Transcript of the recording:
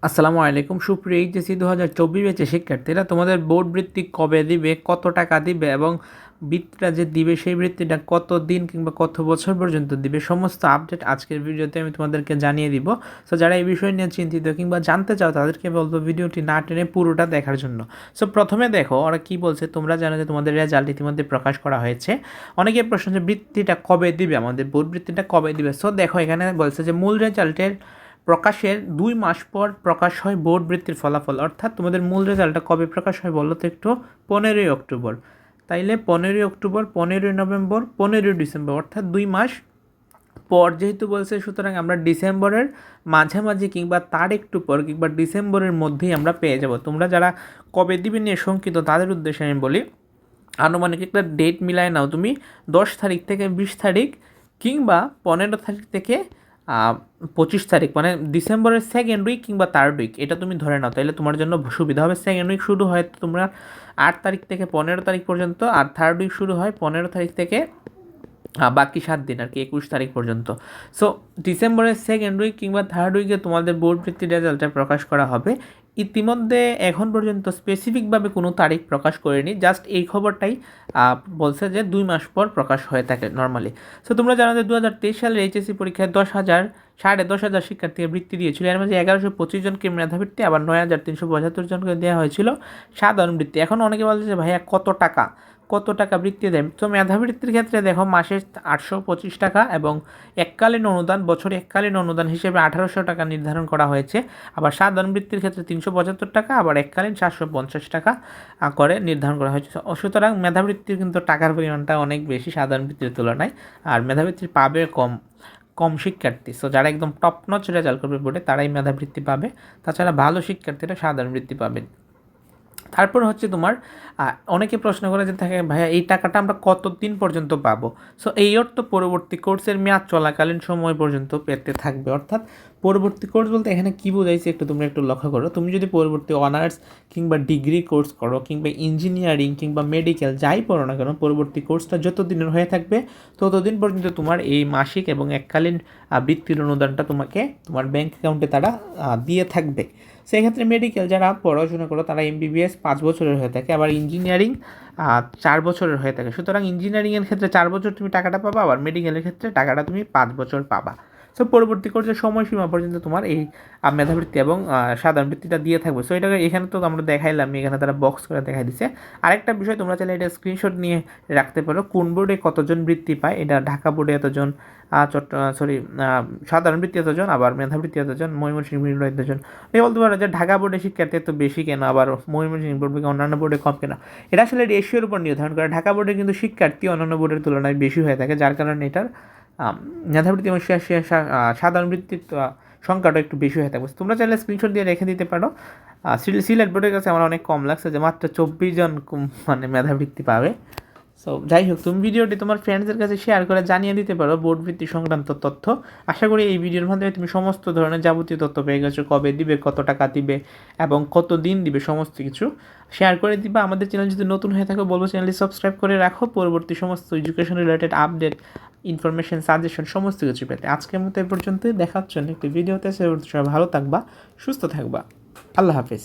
আসসালামু আলাইকুম সুপ্রিয় এইচএসসি 2024 ব্যাচের শিক্ষার্থীরা, তোমাদের বোর্ড বৃত্তি কবে দিবে, কত টাকা দিবে এবং বৃত্তিটা যে দিবে সেই বৃত্তিটা কত দিন কিংবা কত বছর পর্যন্ত দিবে, সমস্ত আপডেট আজকের ভিডিওতে আমি তোমাদেরকে জানিয়ে দিব। সো যারা এই বিষয় নিয়ে চিন্তিত কিংবা জানতে চাও তাদেরকে বলবো ভিডিওটি না টেনে পুরোটা দেখার জন্য। সো প্রথমে দেখো ওরা কি বলছে। তোমরা জানো যে তোমাদের রেজাল্ট ইতিমধ্যে প্রকাশ করা হয়েছে। অনেকের প্রশ্ন যে বৃত্তিটা কবে দিবে, আমাদের বোর্ড বৃত্তিটা কবে দিবে। সো দেখো এখানে বলছে যে মূল রেজাল্টের প্রকাশের 2 মাস পর প্রকাশ হয় বোর্ড বৃত্তির ফলাফল। অর্থাৎ তোমাদের মূল রেজাল্টটা কবে প্রকাশ হয় বলো তো একটু? 15ই অক্টোবর। তাইলে 15ই অক্টোবর, 15ই নভেম্বর, 15ই ডিসেম্বর, অর্থাৎ 2 মাস পর যেহেতু বলছে, সুতরাং আমরা ডিসেম্বরের মাঝামাঝি কিংবা তার একটু পর কিংবা ডিসেম্বরের মধ্যেই আমরা পেয়ে যাব। তোমরা যারা কবে দিবে নিয়ে শঙ্কিত তাদের উদ্দেশ্যে আমি বলি, আনুমানিক একটা ডেট মিলায় নাও তুমি। 10 তারিখ থেকে 20 তারিখ কিংবা 15 তারিখ থেকে 25 তারিখ, মানে ডিসেম্বরের সেকেন্ড উইক কিংবা থার্ড উইক, এটা তুমি ধরে নাও। তাহলে তোমার জন্য সুবিধা হবে। সেকেন্ড উইক শুরু হয় তোমরা 8 তারিখ থেকে 15 তারিখ পর্যন্ত, আর থার্ড উইক শুরু হয় 15 তারিখ থেকে বাকি 7 দিন আর কি, 21 তারিখ পর্যন্ত। সো ডিসেম্বরের সেকেন্ড উইক কিংবা থার্ড উইকে তোমাদের বোর্ড ভিত্তিক রেজাল্টটা প্রকাশ করা হবে। ইতিমধ্যে এখন পর্যন্ত স্পেসিফিকভাবে কোনো তারিখ প্রকাশ করেনি, জাস্ট এই খবরটাই বলছে যে 2 মাস পর প্রকাশ হয়ে থাকে নর্মালি। সো তোমরা জানো যে 2023 সালের এইচএসসি পরীক্ষায় 10,000 শিক্ষার্থীকে বৃত্তি দিয়েছিল। এর মধ্যে 1125 জনকে মেধাবৃত্তি, আবার 9,375 জনকে দেওয়া হয়েছিল সাধারণ বৃত্তি। এখন অনেকে বলছে যে ভাইয়া কত টাকা বৃত্তি দেয়। তো মেধাবৃত্তির ক্ষেত্রে দেখো মাসে 825 টাকা এবং এককালীন অনুদান, বছরে এককালীন অনুদান হিসেবে 1800 টাকা নির্ধারণ করা হয়েছে। আবার সাধারণ বৃত্তির ক্ষেত্রে 375 টাকা, আবার এককালীন 750 টাকা করে নির্ধারণ করা হয়েছে। সুতরাং মেধাবৃত্তির কিন্তু টাকার পরিমাণটা অনেক বেশি সাধারণ বৃত্তির তুলনায়, আর মেধাবৃত্তির পাবে কম শিক্ষার্থী। সো যারা একদম টপ নচ রেজাল্ট করবে বোর্ডে তারাই মেধাবৃত্তি পাবে, তাছাড়া ভালো শিক্ষার্থীরা সাধারণ বৃত্তি পাবে। তারপর হচ্ছে তোমার অনেকে প্রশ্ন করে যে থাকে ভাইয়া এই টাকাটা আমরা কতদিন পর্যন্ত পাবো। সো এই অর্থ পরবর্তী কোর্সের মেয়াদ চলাকালীন সময় পর্যন্ত পেতে থাকবে। অর্থাৎ পরবর্তী কোর্স বলতে এখানে কী বোঝাইছে তোমরা একটু লক্ষ্য করো। তুমি যদি পরবর্তী অনার্স কিংবা ডিগ্রি কোর্স করো কিংবা ইঞ্জিনিয়ারিং কিংবা মেডিকেল যাই পড়ো না কেন, পরবর্তী কোর্সটা যত দিনের হয়ে থাকবে ততদিন পর্যন্ত তোমার এই মাসিক এবং এককালীন বৃত্তির অনুদানটা তোমাকে তোমার ব্যাঙ্ক অ্যাকাউন্টে তারা দিয়ে থাকবে। সেক্ষেত্রে মেডিকেল যারা পড়াশোনা করো তারা এমবিবিএস 5 বছরের হয়ে থাকে, আবার ইঞ্জিনিয়ারিং 4 বছরের হয়ে থাকে। সুতরাং ইঞ্জিনিয়ারিংয়ের ক্ষেত্রে 4 বছর তুমি টাকাটা পাবা, আবার মেডিকেলের ক্ষেত্রে টাকাটা তুমি 5 বছর পাবা। সো পরবর্তী কোর্সের সময়সীমা পর্যন্ত তোমার এই মেধাবৃত্তি এবং সাধারণ বৃত্তিটা দিয়ে থাকবে। সো এটাকে এখানে তো আমরা দেখাইলাম, এখানে তারা বক্স করে দেখাই দিচ্ছে। আরেকটা বিষয়, তোমরা চাইলে এটা স্ক্রিনশট নিয়ে রাখতে পারো, কোন বোর্ডে কতজন বৃত্তি পায়। এটা ঢাকা বোর্ডে এতজন, সাধারণ বৃত্তি এতজন, আবার মেধাবৃত্তি এতজন, ময়মনসিংহ বোর্ডে এতজন। এই বলতে পারো যে ঢাকা বোর্ডে শিক্ষার্থী এত বেশি কেন, আবার ময়মনসিংহ বোর্ড অন্যান্য বোর্ডে কম কেন। এটা আসলে রেশিওর উপর নির্ধারণ করে। ঢাকা বোর্ডে কিন্তু শিক্ষার্থী অন্যান্য বোর্ডের তুলনায় বেশি হয়ে থাকে, যার কারণে এটার মেধাবৃত্তি এবং সাধারণ বৃত্তির সংখ্যাটা একটু বেশি হয়ে থাকবে। তোমরা চাইলে স্ক্রিনশট দিয়ে রেখে দিতে পারো। সিলেট বোর্ডের কাছে আমার অনেক কম লাগছে যে মাত্র 24 জন মানে মেধাবৃত্তি পাবে। সো যাই হোক, তুমি ভিডিওটি তোমার ফ্রেন্ডসদের কাছে শেয়ার করে জানিয়ে দিতে পারো বোর্ড ভিত্তি সংক্রান্ত তথ্য। আশা করি এই ভিডিওর মাধ্যমে তুমি সমস্ত ধরনের যাবতীয় তথ্য পেয়ে গেছো, কবে দিবে, কত টাকা দিবে এবং কত দিন দিবে, সমস্ত কিছু শেয়ার করে দিবা। আমাদের চ্যানেল যদি নতুন হয়ে থাকো বলবো চ্যানেলটি সাবস্ক্রাইব করে রাখো, পরবর্তী সমস্ত education related update, information, suggestion সমস্ত কিছু পেতে। আজকের মতো এ পর্যন্তই, দেখা হচ্ছে একটি ভিডিওতে। সে ভালো থাকবা, সুস্থ থাকবা। আল্লাহ হাফেজ।